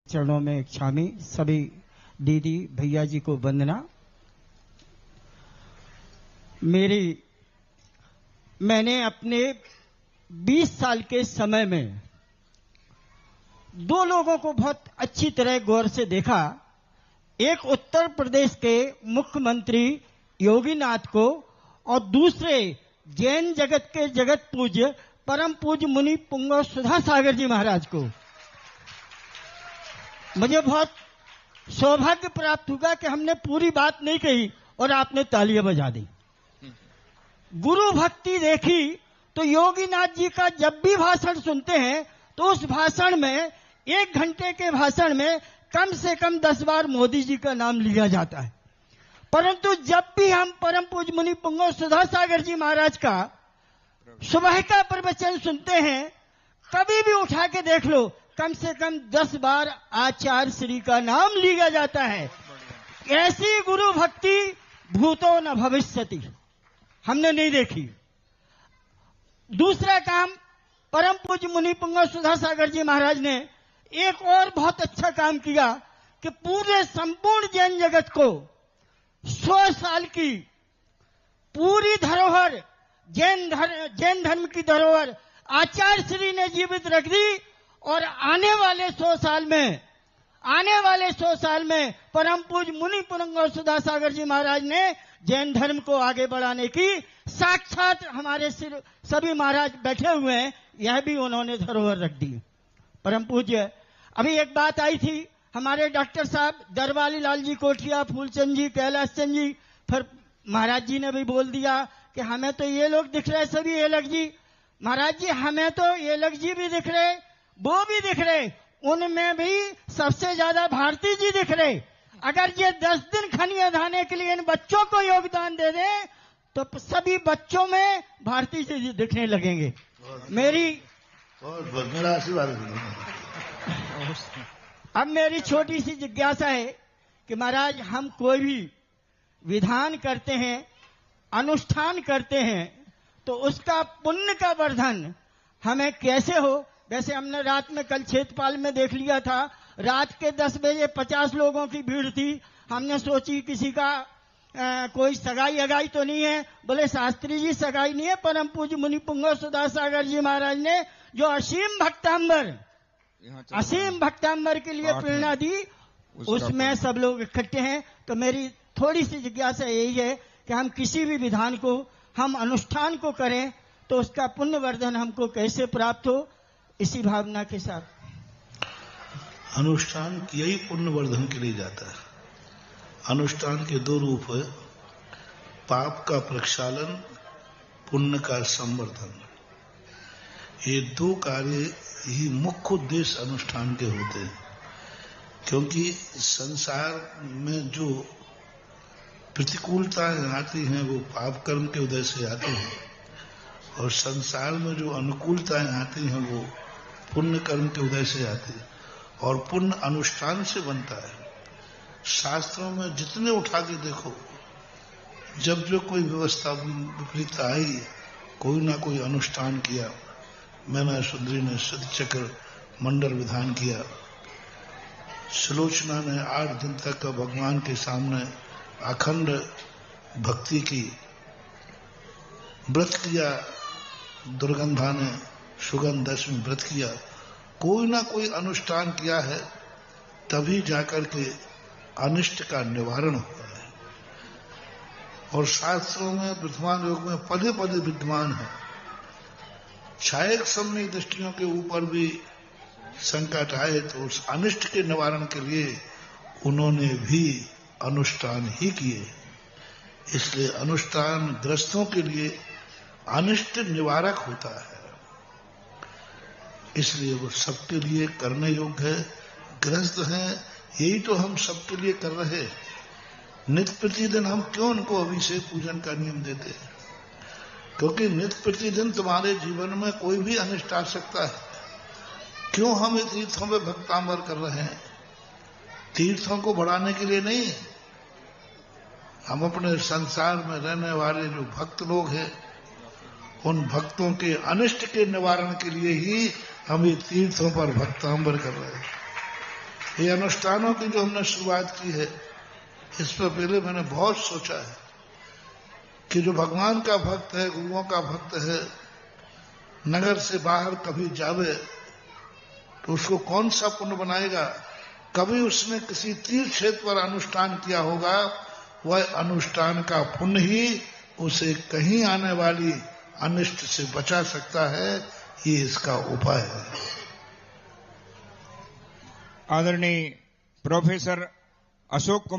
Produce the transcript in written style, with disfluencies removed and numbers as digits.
चरणों में क्षामी सभी दीदी भैया जी को वंदना। मैंने अपने 20 साल के समय में दो लोगों को बहुत अच्छी तरह गौर से देखा। एक उत्तर प्रदेश के मुख्यमंत्री योगीनाथ को और दूसरे जैन जगत के जगत पूज्य परम पूज्य मुनि पुंगव सुधा सागर जी महाराज को। मुझे बहुत सौभाग्य प्राप्त हुआ कि हमने पूरी बात नहीं कही और आपने तालियां बजा दी। गुरु भक्ति देखी तो योगीनाथ जी का जब भी भाषण सुनते हैं तो उस भाषण में 1 घंटे के भाषण में कम से कम 10 बार मोदी जी का नाम लिया जाता है। परंतु जब भी हम परम पूज्य मुनि पुंगव सुधा सागर जी महाराज का सुबह का प्रवचन सुनते हैं, कभी भी उठा के देख लो, कम से कम 10 बार आचार्य श्री का नाम लिया जाता है। ऐसी गुरु भक्ति भूतो न भविष्यति हमने नहीं देखी। दूसरा काम, परम पूज्य मुनि पुंगव सुधा सागर जी महाराज ने एक और बहुत अच्छा काम किया कि पूरे संपूर्ण जैन जगत को 100 साल की पूरी धरोहर, जैन धर्म की धरोहर आचार्य श्री ने जीवित रख दी। और आने वाले 100 साल में परम पूज्य मुनि पुंगव सुधा सागर जी महाराज ने जैन धर्म को आगे बढ़ाने की साक्षात हमारे सिर सभी महाराज बैठे हुए हैं, यह भी उन्होंने धरोहर रख दी। परम पूज्य, अभी एक बात आई थी, हमारे डॉक्टर साहब दरबारी लाल जी कोठिया, फूलचंद जी, कैलाश चंद जी, फिर महाराज जी ने भी बोल दिया कि हमें तो ये लोग दिख रहे, सभी एलक जी। महाराज जी, हमें तो एलक जी भी दिख रहे, वो भी दिख रहे, उनमें भी सबसे ज्यादा भारती जी दिख रहे। अगर ये 10 दिन खनिया धाने के लिए इन बच्चों को योगदान दे दें तो सभी बच्चों में भारती जी दिखने लगेंगे। अब मेरी छोटी सी जिज्ञासा है कि महाराज, हम कोई भी विधान करते हैं, अनुष्ठान करते हैं, तो उसका पुण्य का वर्धन हमें कैसे हो। वैसे हमने रात में कल क्षेत्रपाल में देख लिया था, रात के 10 बजे 50 लोगों की भीड़ थी। हमने सोची किसी का कोई सगाई अगाई तो नहीं है। बोले शास्त्री जी, सगाई नहीं है, परम पूज्य मुनि पुंगव सुधा सागर जी महाराज ने जो असीम भक्तांबर के लिए प्रेरणा दी, उसमें सब लोग इकट्ठे हैं। तो मेरी थोड़ी सी जिज्ञासा यही है कि हम किसी भी विधान को, हम अनुष्ठान को करें तो उसका पुण्य वर्धन हमको कैसे प्राप्त हो, इसी भावना के साथ। अनुष्ठान किया ही पुण्य वर्धन के लिए जाता है। अनुष्ठान के 2 रूप है, पाप का प्रक्षालन, पुण्य का संवर्धन। ये 2 कार्य ही मुख्य उद्देश्य अनुष्ठान के होते हैं। क्योंकि संसार में जो प्रतिकूलताएं आती हैं वो पाप कर्म के उदय से आती हैं, और संसार में जो अनुकूलताएं आती हैं वो पुण्य कर्म के उदय से आती है, और पुण्य अनुष्ठान से बनता है। शास्त्रों में जितने उठा के देखो, जब जो कोई व्यवस्था विपरीत आई, कोई ना कोई अनुष्ठान किया। मैना सुंदरी ने सतचक्र मंडल विधान किया, सुलोचना ने 8 दिन तक भगवान के सामने अखंड भक्ति की व्रत किया, दुर्गंधा ने सुगंध 10 में व्रत किया। कोई ना कोई अनुष्ठान किया है, तभी जाकर के अनिष्ट का निवारण हुआ है। और शास्त्रों में वर्तमान युग में पदे पदे विद्यमान है। क्षायक समय दृष्टियों के ऊपर भी संकट आए तो उस अनिष्ट के निवारण के लिए उन्होंने भी अनुष्ठान ही किए। इसलिए अनुष्ठान ग्रस्तों के लिए अनिष्ट निवारक होता है, इसलिए वो सबके लिए करने योग्य है। ग्रस्त हैं, यही तो हम सबके लिए कर रहे हैं। नित्य प्रतिदिन हम क्यों उनको अभिषेक पूजन का नियम देते हैं? क्योंकि नित्य प्रतिदिन तुम्हारे जीवन में कोई भी अनिष्ट आ सकता है। क्यों हम तीर्थों में भक्तांबर कर रहे हैं? तीर्थों को बढ़ाने के लिए नहीं, हम अपने संसार में रहने वाले जो भक्त लोग हैं, उन भक्तों के अनिष्ट के निवारण के लिए ही हम ये तीर्थों पर भक्तांबर कर रहे हैं। ये अनुष्ठानों की जो हमने शुरुआत की है, इस पर पहले मैंने बहुत सोचा है कि जो भगवान का भक्त है, गुरुओं का भक्त है, नगर से बाहर कभी जावे तो उसको कौन सा पुण्य बनाएगा। कभी उसने किसी तीर्थ क्षेत्र पर अनुष्ठान किया होगा, वह अनुष्ठान का पुण्य ही उसे कहीं आने वाली अनिष्ट से बचा सकता है। ये इसका उपाय है। आदरणीय प्रोफेसर अशोक कुमार